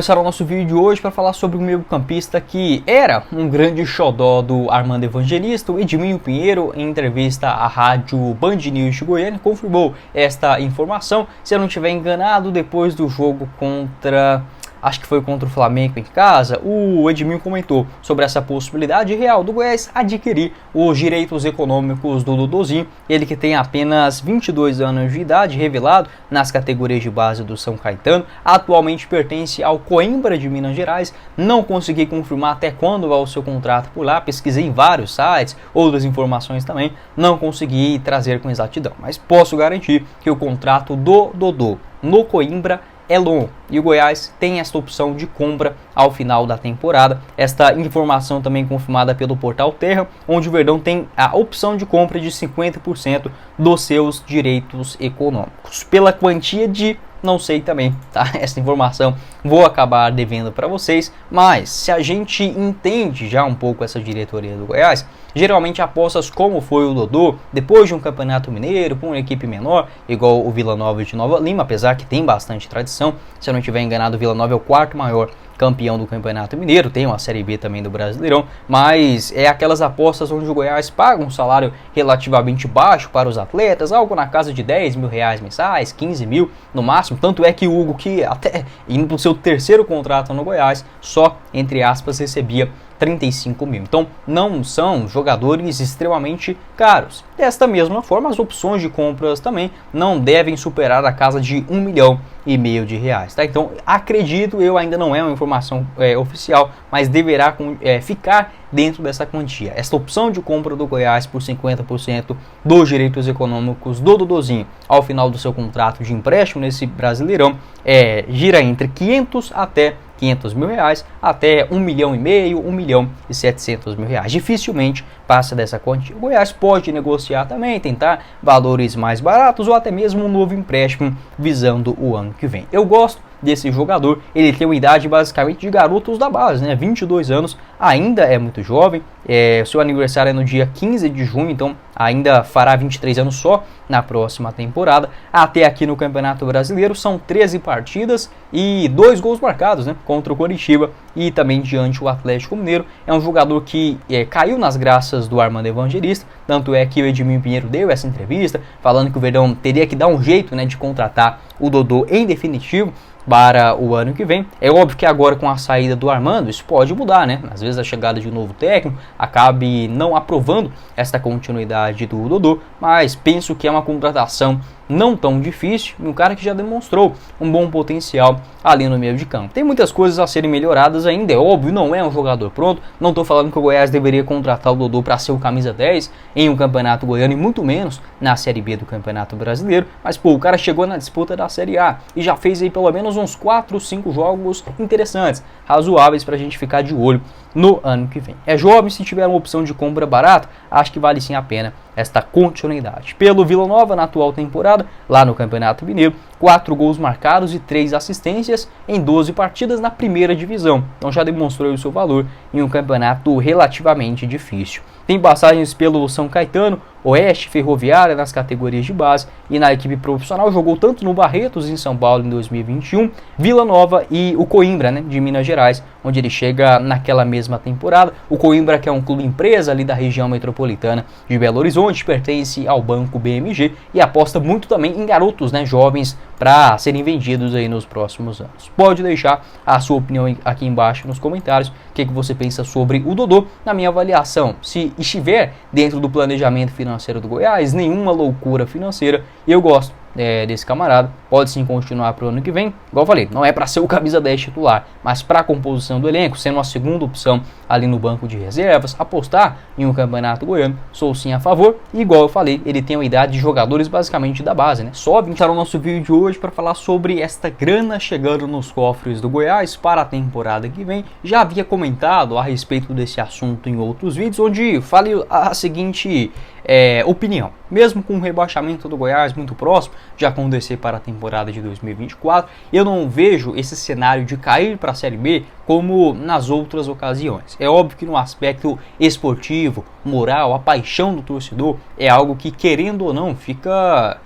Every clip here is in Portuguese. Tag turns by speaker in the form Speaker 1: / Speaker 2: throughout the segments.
Speaker 1: Começar o nosso vídeo de hoje para falar sobre o meio-campista que era um grande xodó do Armando Evangelista. O Edminho Pinheiro, em entrevista à rádio Band News de Goiânia, confirmou esta informação. Se eu não estiver enganado, depois do jogo contra... acho que foi contra o Flamengo em casa, o Edminho comentou sobre essa possibilidade real do Goiás adquirir os direitos econômicos do Dodôzinho, ele que tem apenas 22 anos de idade, revelado nas categorias de base do São Caetano, atualmente pertence ao Coimbra de Minas Gerais. Não consegui confirmar até quando vai o seu contrato por lá, pesquisei em vários sites, outras informações também, não consegui trazer com exatidão, mas posso garantir que o contrato do Dodô no Coimbra é longo e o Goiás tem esta opção de compra ao final da temporada. Esta informação também confirmada pelo portal Terra, onde o Verdão tem a opção de compra de 50% dos seus direitos econômicos. Pela quantia de... não sei também, tá? Essa informação vou acabar devendo para vocês, mas se a gente entende já um pouco essa diretoria do Goiás, geralmente apostas como foi o Dodô, depois de um campeonato mineiro, com uma equipe menor, igual o Vila Nova de Nova Lima, apesar que tem bastante tradição, se eu não estiver enganado, o Vila Nova é o quarto maior campeão do Campeonato Mineiro, tem uma Série B também do Brasileirão, mas é aquelas apostas onde o Goiás paga um salário relativamente baixo para os atletas, algo na casa de 10 mil reais mensais, 15 mil no máximo, tanto é que o Hugo, que até indo para o seu terceiro contrato no Goiás, só, entre aspas, recebia 35 mil. Então não são jogadores extremamente caros. Desta mesma forma, as opções de compras também não devem superar a casa de 1,5 milhão de reais. Tá? Então acredito, eu ainda não é uma informação oficial, mas deverá ficar dentro dessa quantia. Esta opção de compra do Goiás por 50% dos direitos econômicos do Dodôzinho ao final do seu contrato de empréstimo nesse Brasileirão gira entre 500 até 500 mil reais até 1,5 milhão, 1,7 milhão. Dificilmente passa dessa quantia. O Goiás pode negociar também, tentar valores mais baratos ou até mesmo um novo empréstimo visando o ano que vem. Eu gosto desse jogador, ele tem uma idade basicamente de garotos da base, né? 22 anos, ainda é muito jovem, seu aniversário é no dia 15 de junho, então ainda fará 23 anos só na próxima temporada. Até aqui no Campeonato Brasileiro são 13 partidas e 2 gols marcados, né? Contra o Coritiba e também diante o Atlético Mineiro. É um jogador que caiu nas graças do Armando Evangelista, tanto é que o Edminho Pinheiro deu essa entrevista falando que o Verdão teria que dar um jeito, né, de contratar o Dodô em definitivo para o ano que vem. É óbvio que agora com a saída do Armando isso pode mudar, né? Às vezes a chegada de um novo técnico acabe não aprovando esta continuidade do Dodô, mas penso que é uma contratação não tão difícil, um cara que já demonstrou um bom potencial ali no meio de campo. Tem muitas coisas a serem melhoradas ainda, é óbvio, não é um jogador pronto, não estou falando que o Goiás deveria contratar o Dodô para ser o camisa 10 em um campeonato goiano e muito menos na Série B do Campeonato Brasileiro, mas pô, o cara chegou na disputa da Série A e já fez aí pelo menos uns 4, 5 jogos interessantes, razoáveis para a gente ficar de olho no ano que vem. É jovem, se tiver uma opção de compra barata, acho que vale sim a pena esta continuidade. Pelo Vila Nova, na atual temporada, lá no Campeonato Mineiro, 4 gols marcados e 3 assistências em 12 partidas na primeira divisão. Então já demonstrou o seu valor em um campeonato relativamente difícil. Tem passagens pelo São Caetano, Oeste, Ferroviária nas categorias de base e na equipe profissional jogou tanto no Barretos em São Paulo em 2021, Vila Nova e o Coimbra, né, de Minas Gerais, onde ele chega naquela mesma temporada. O Coimbra, que é um clube empresa ali da região metropolitana de Belo Horizonte, pertence ao banco BMG e aposta muito também em garotos, né, jovens para serem vendidos aí nos próximos anos. Pode deixar a sua opinião aqui embaixo nos comentários, o que você pensa sobre o Dodô. Na minha avaliação, se estiver dentro do planejamento financeiro do Goiás, nenhuma loucura financeira, eu gosto desse camarada, pode sim continuar para o ano que vem, igual eu falei, não é para ser o camisa 10 titular, mas para a composição do elenco, sendo uma segunda opção ali no banco de reservas, apostar em um campeonato goiano, sou sim a favor, e igual eu falei, ele tem uma idade de jogadores basicamente da base, né? Só vim para o nosso vídeo de hoje para falar sobre esta grana chegando nos cofres do Goiás para a temporada que vem. Já havia comentado a respeito desse assunto em outros vídeos, onde falei a seguinte opinião. Mesmo com o rebaixamento do Goiás muito próximo de acontecer para a temporada de 2024, eu não vejo esse cenário de cair para a Série B como nas outras ocasiões. É óbvio que no aspecto esportivo, moral, a paixão do torcedor é algo que, querendo ou não, fica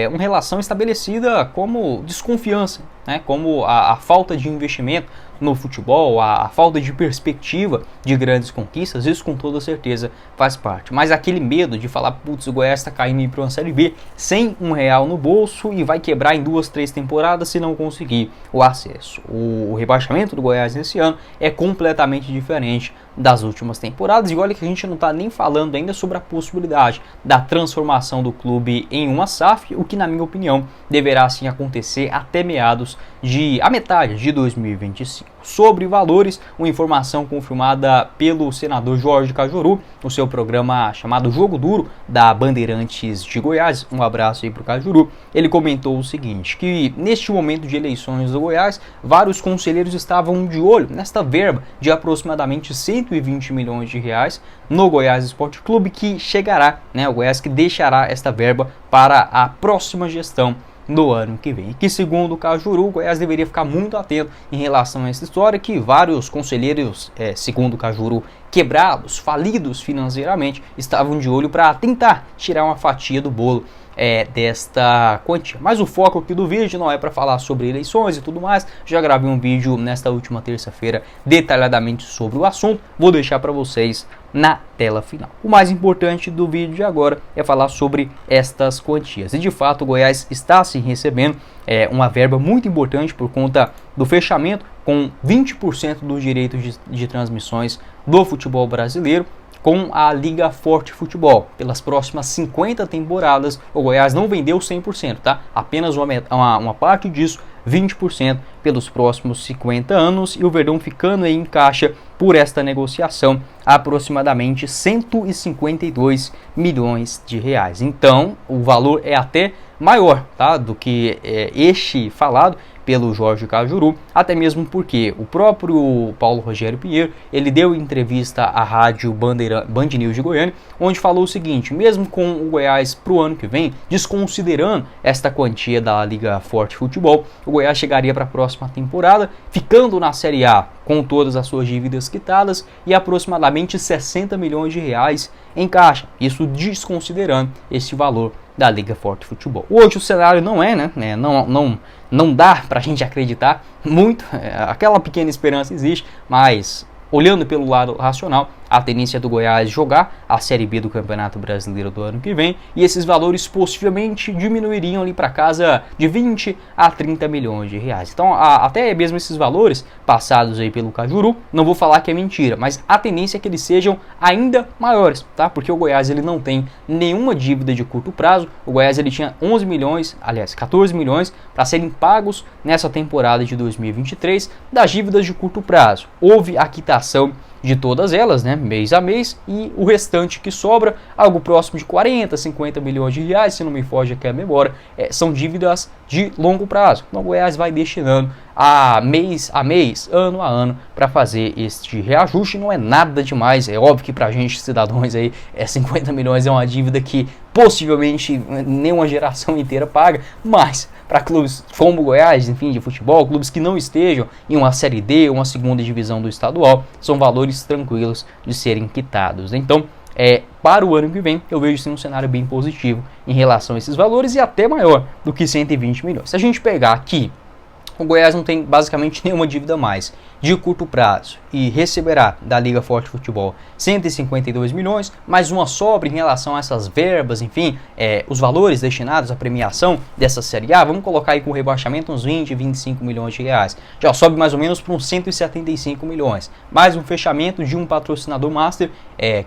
Speaker 1: uma relação estabelecida como desconfiança né, como a falta de investimento no futebol, a falta de perspectiva de grandes conquistas, isso com toda certeza faz parte. Mas aquele medo de falar, putz, o Goiás está caindo para uma Série B sem R$1 no bolso e vai quebrar em 2, 3 temporadas se não conseguir o acesso. O rebaixamento do Goiás nesse ano é completamente diferente das últimas temporadas, e olha que a gente não está nem falando ainda sobre a possibilidade da transformação do clube em uma SAF, o que na minha opinião deverá sim acontecer até a metade de 2025. Sobre valores, uma informação confirmada pelo senador Jorge Cajuru, no seu programa chamado Jogo Duro, da Bandeirantes de Goiás, um abraço aí para o Cajuru. Ele comentou o seguinte, que neste momento de eleições do Goiás, vários conselheiros estavam de olho nesta verba de aproximadamente 120 milhões de reais no Goiás Esporte Clube, que chegará, né, o Goiás que deixará esta verba para a próxima gestão no ano que vem. E que, segundo o Cajuru, o Goiás deveria ficar muito atento em relação a essa história, que vários conselheiros, segundo o Cajuru, quebrados, falidos financeiramente, estavam de olho para tentar tirar uma fatia do bolo desta quantia. Mas o foco aqui do vídeo não é para falar sobre eleições e tudo mais. Já gravei um vídeo nesta última terça-feira detalhadamente sobre o assunto, vou deixar para vocês na tela final. O mais importante do vídeo de agora é falar sobre estas quantias. E de fato o Goiás está se recebendo uma verba muito importante por conta do fechamento com 20% dos direitos de transmissões do futebol brasileiro com a Liga Forte Futebol. Pelas próximas 50 temporadas, o Goiás não vendeu 100%, tá? Apenas uma parte disso, 20% pelos próximos 50 anos, e o Verdão ficando aí em caixa por esta negociação aproximadamente 152 milhões de reais. Então, o valor é até maior, tá, do que este falado pelo Jorge Cajuru, até mesmo porque o próprio Paulo Rogério Pinheiro, ele deu entrevista à rádio Band News de Goiânia, onde falou o seguinte, mesmo com o Goiás para o ano que vem, desconsiderando esta quantia da Liga Forte Futebol, o Goiás chegaria para a próxima temporada, ficando na Série A com todas as suas dívidas quitadas e aproximadamente 60 milhões de reais em caixa, isso desconsiderando este valor da Liga Forte Futebol. Hoje o cenário não é, né? Não dá pra gente acreditar muito, aquela pequena esperança existe, mas olhando pelo lado racional, a tendência do Goiás jogar a Série B do Campeonato Brasileiro do ano que vem, e esses valores possivelmente diminuiriam ali para casa de 20 a 30 milhões de reais. Então, até mesmo esses valores passados aí pelo Cajuru, não vou falar que é mentira, mas a tendência é que eles sejam ainda maiores, tá? Porque o Goiás ele não tem nenhuma dívida de curto prazo. O Goiás ele tinha 14 milhões para serem pagos nessa temporada de 2023 das dívidas de curto prazo. Houve a quitação de todas elas, né, mês a mês, e o restante que sobra, algo próximo de 40, 50 milhões de reais, se não me foge aqui a memória, são dívidas de longo prazo. Então o Goiás vai destinando mês a mês, ano a ano, para fazer este reajuste. Não é nada demais, é óbvio que para a gente, cidadãos aí, 50 milhões é uma dívida que possivelmente nenhuma geração inteira paga, mas para clubes como o Goiás, enfim, de futebol, clubes que não estejam em uma Série D, uma segunda divisão do estadual, são valores tranquilos de serem quitados. Então, para o ano que vem, eu vejo sim um cenário bem positivo em relação a esses valores e até maior do que 120 milhões. Se a gente pegar aqui, o Goiás não tem basicamente nenhuma dívida mais de curto prazo e receberá da Liga Forte Futebol 152 milhões, mais uma sobra em relação a essas verbas, enfim, os valores destinados à premiação dessa Série A, vamos colocar aí com o rebaixamento uns 20, 25 milhões de reais. Já sobe mais ou menos para uns 175 milhões. Mais um fechamento de um patrocinador master,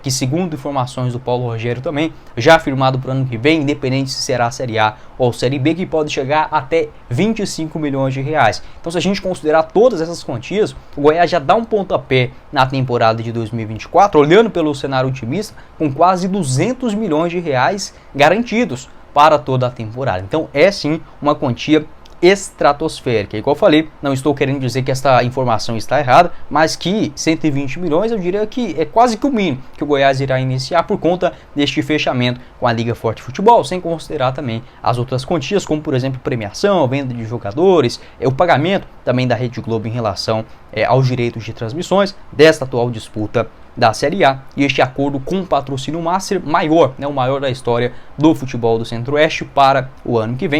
Speaker 1: que segundo informações do Paulo Rogério também, já firmado para o ano que vem, independente se será a Série A ou Série B, que pode chegar até 25 milhões de reais. Então, se a gente considerar todas essas quantias, o Goiás já dá um pontapé na temporada de 2024, olhando pelo cenário otimista, com quase 200 milhões de reais garantidos para toda a temporada. Então é sim uma quantia estratosférica. E como eu falei, não estou querendo dizer que esta informação está errada, mas que 120 milhões eu diria que é quase que o mínimo que o Goiás irá iniciar por conta deste fechamento com a Liga Forte Futebol, sem considerar também as outras quantias, como por exemplo premiação, venda de jogadores, o pagamento também da Rede Globo em relação aos direitos de transmissões desta atual disputa da Série A, e este acordo com o patrocínio master maior, o maior da história do futebol do Centro-Oeste para o ano que vem.